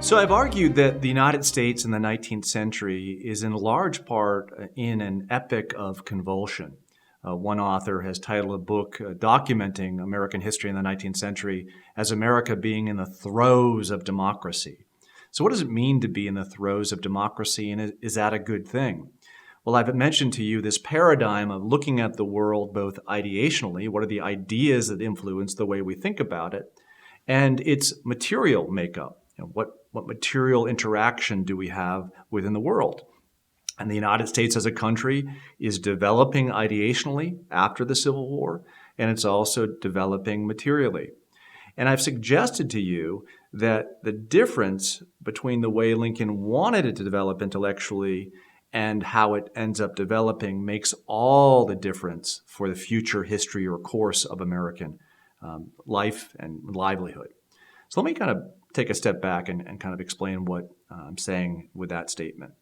So I've argued that the United States in the 19th century is in large part in an epoch of convulsion. One author has titled a book documenting American history in the 19th century as America being in the throes of democracy. So what does it mean to be in the throes of democracy, and is that a good thing? Well, I've mentioned to you this paradigm of looking at the world both ideationally, what are the ideas that influence the way we think about it, and its material makeup. What material interaction do we have within the world? And the United States as a country is developing ideationally after the Civil War, and it's also developing materially. And I've suggested to you that the difference between the way Lincoln wanted it to develop intellectually and how it ends up developing makes all the difference for the future history or course of American life and livelihood. So let me kind of take a step back and kind of explain what I'm saying with that statement.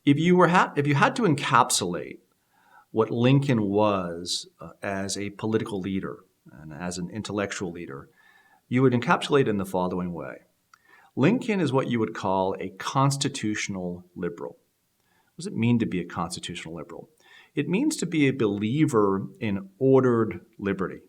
If you had to encapsulate what Lincoln was as a political leader and as an intellectual leader, you would encapsulate it in the following way. Lincoln is what you would call a constitutional liberal. What does it mean to be a constitutional liberal? It means to be a believer in ordered liberty.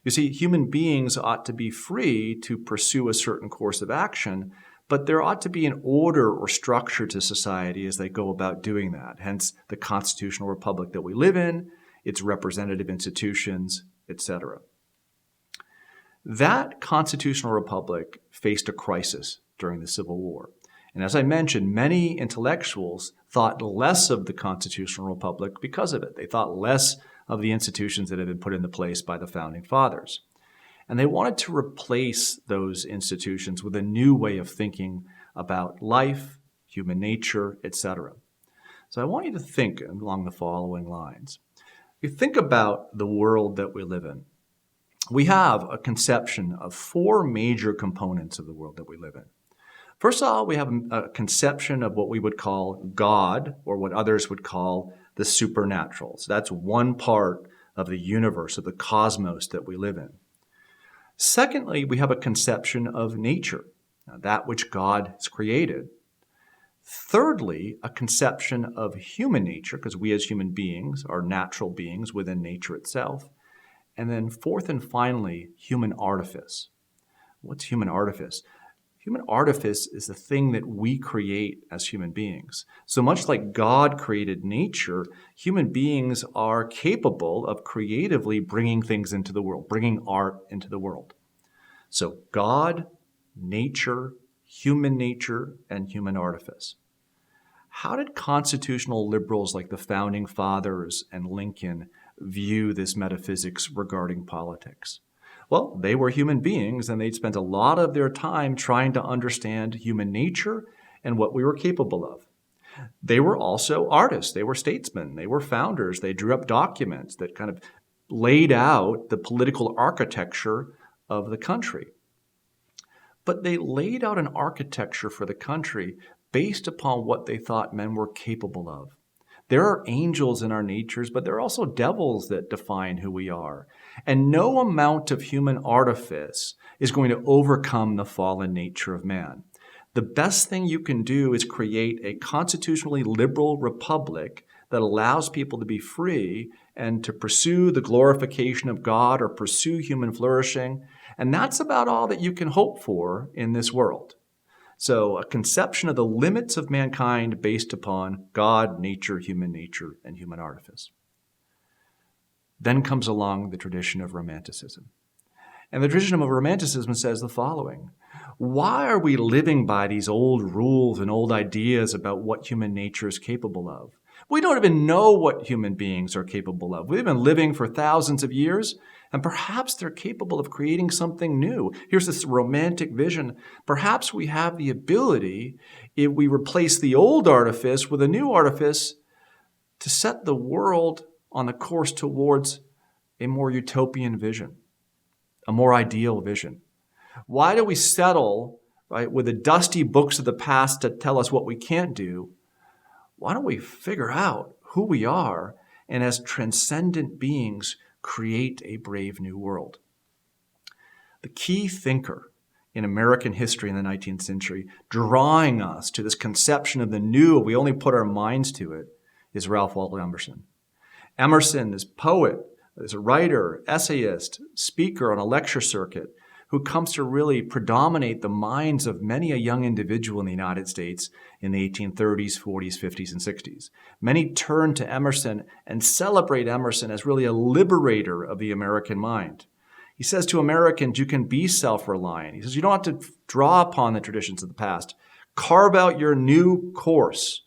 You see, human beings ought to be free to pursue a certain course of action, but there ought to be an order or structure to society as they go about doing that. Hence, the constitutional republic that we live in, its representative institutions, etc. That constitutional republic faced a crisis during the Civil War. And as I mentioned, many intellectuals thought less of the constitutional republic because of it. They thought less of the institutions that had been put into place by the Founding Fathers. And they wanted to replace those institutions with a new way of thinking about life, human nature, etc. So I want you to think along the following lines. If you think about the world that we live in, we have a conception of four major components of the world that we live in. First of all, we have a conception of what we would call God, or what others would call the supernatural. So that's one part of the universe, of the cosmos that we live in. Secondly, we have a conception of nature, that which God has created. Thirdly, a conception of human nature, because we as human beings are natural beings within nature itself. And then fourth and finally, human artifice. What's human artifice? Human artifice is the thing that we create as human beings. So much like God created nature, human beings are capable of creatively bringing things into the world, bringing art into the world. So God, nature, and human artifice. How did constitutional liberals like the Founding Fathers and Lincoln view this metaphysics regarding politics? Well, they were human beings, and they'd spent a lot of their time trying to understand human nature and what we were capable of. They were also artists. They were statesmen. They were founders. They drew up documents that kind of laid out the political architecture of the country. But they laid out an architecture for the country based upon what they thought men were capable of. There are angels in our natures, but there are also devils that define who we are. And no amount of human artifice is going to overcome the fallen nature of man. The best thing you can do is create a constitutionally liberal republic that allows people to be free and to pursue the glorification of God or pursue human flourishing. And that's about all that you can hope for in this world. So a conception of the limits of mankind based upon God, nature, and human artifice. Then comes along the tradition of Romanticism. And the tradition of Romanticism says the following: why are we living by these old rules and old ideas about what human nature is capable of? We don't even know what human beings are capable of. We've been living for thousands of years, and perhaps they're capable of creating something new. Here's this romantic vision. Perhaps we have the ability, if we replace the old artifice with a new artifice, to set the world on the course towards a more utopian vision, a more ideal vision. Why do we settle, right, with the dusty books of the past to tell us what we can't do? Why don't we figure out who we are and as transcendent beings create a brave new world? The key thinker in American history in the 19th century, drawing us to this conception of the new, we only put our minds to it, is Ralph Waldo Emerson. Emerson is poet, is a writer, essayist, speaker on a lecture circuit, who comes to really predominate the minds of many a young individual in the United States in the 1830s, 40s, 50s, and 60s. Many turn to Emerson and celebrate Emerson as really a liberator of the American mind. He says to Americans, you can be self-reliant. He says you don't have to draw upon the traditions of the past. Carve out your new course.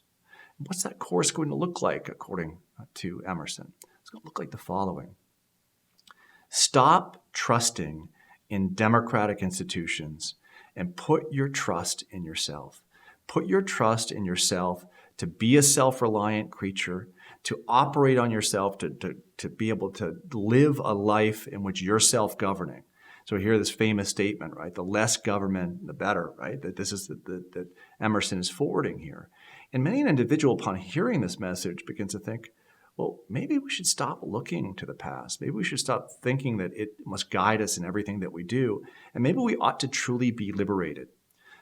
What's that course going to look like, according to Emerson? It's going to look like the following. Stop trusting in democratic institutions and put your trust in yourself. Put your trust in yourself to be a self-reliant creature, to operate on yourself, to be able to live a life in which you're self-governing. So we hear this famous statement, right? The less government, the better, right? That this is that Emerson is forwarding here. And many an individual, upon hearing this message, begins to think, well, maybe we should stop looking to the past. Maybe we should stop thinking that it must guide us in everything that we do. And maybe we ought to truly be liberated.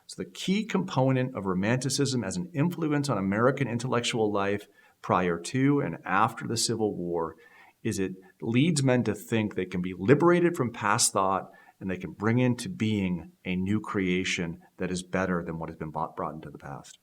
So the key component of Romanticism as an influence on American intellectual life prior to and after the Civil War is it leads men to think they can be liberated from past thought and they can bring into being a new creation that is better than what has been brought into the past.